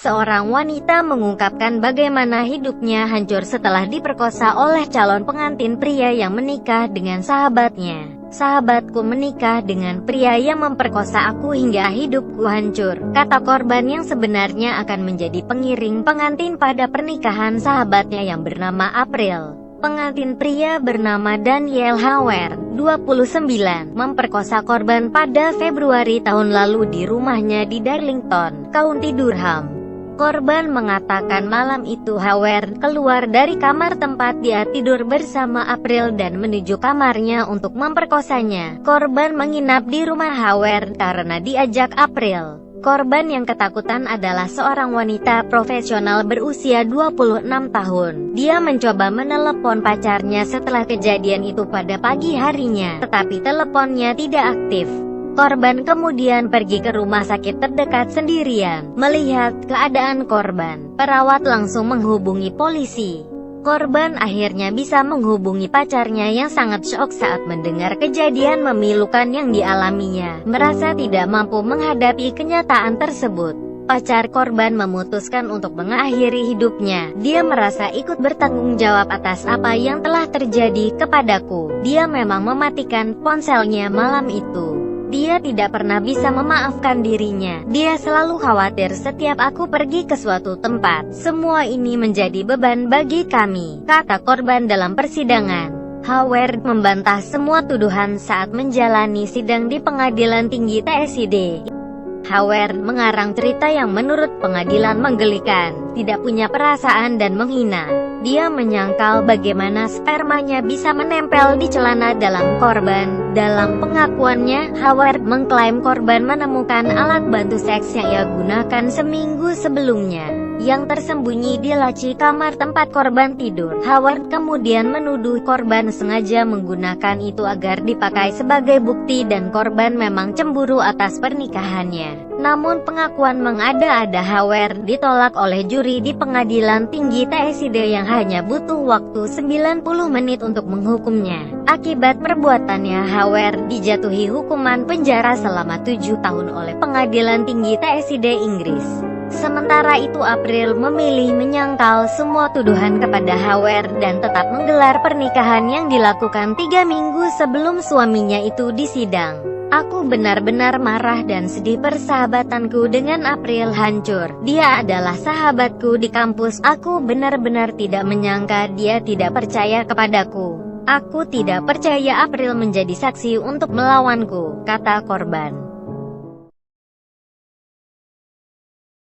Seorang wanita mengungkapkan bagaimana hidupnya hancur setelah diperkosa oleh calon pengantin pria yang menikah dengan sahabatnya. "Sahabatku menikah dengan pria yang memperkosa aku hingga hidupku hancur," kata korban yang sebenarnya akan menjadi pengiring pengantin pada pernikahan sahabatnya yang bernama April. Pengantin pria bernama Daniel Hauer, 29, memperkosa korban pada Februari tahun lalu di rumahnya di Darlington, County Durham. Korban mengatakan malam itu Hauer keluar dari kamar tempat dia tidur bersama April dan menuju kamarnya untuk memperkosanya. Korban menginap di rumah Hauer karena diajak April. Korban yang ketakutan adalah seorang wanita profesional berusia 26 tahun. Dia mencoba menelepon pacarnya setelah kejadian itu pada pagi harinya, tetapi teleponnya tidak aktif. Korban kemudian pergi ke rumah sakit terdekat sendirian. Melihat keadaan korban, perawat langsung menghubungi polisi. Korban akhirnya bisa menghubungi pacarnya yang sangat syok saat mendengar kejadian memilukan yang dialaminya. Merasa tidak mampu menghadapi kenyataan tersebut, pacar korban memutuskan untuk mengakhiri hidupnya. "Dia merasa ikut bertanggung jawab atas apa yang telah terjadi kepadaku. Dia memang mematikan ponselnya malam itu. Dia tidak pernah bisa memaafkan dirinya. Dia selalu khawatir setiap aku pergi ke suatu tempat. Semua ini menjadi beban bagi kami," kata korban dalam persidangan. Hauer membantah semua tuduhan saat menjalani sidang di Pengadilan Tinggi TSID. Hauer mengarang cerita yang menurut pengadilan menggelikan, tidak punya perasaan dan menghina. Dia menyangkal bagaimana spermanya bisa menempel di celana dalam korban. Dalam pengakuannya, Hauer mengklaim korban menemukan alat bantu seks yang ia gunakan seminggu sebelumnya, yang tersembunyi di laci kamar tempat korban tidur. Hauer kemudian menuduh korban sengaja menggunakan itu agar dipakai sebagai bukti dan korban memang cemburu atas pernikahannya. Namun pengakuan mengada-ada Hauer ditolak oleh juri di Pengadilan Tinggi TSID yang hanya butuh waktu 90 menit untuk menghukumnya. Akibat perbuatannya, Hauer dijatuhi hukuman penjara selama 7 tahun oleh Pengadilan Tinggi TSID Inggris. Sementara itu April memilih menyangkal semua tuduhan kepada Hauer dan tetap menggelar pernikahan yang dilakukan 3 minggu sebelum suaminya itu disidang. "Aku benar-benar marah dan sedih. Persahabatanku dengan April hancur. Dia adalah sahabatku di kampus. Aku benar-benar tidak menyangka dia tidak percaya kepadaku. Aku tidak percaya April menjadi saksi untuk melawanku," kata korban.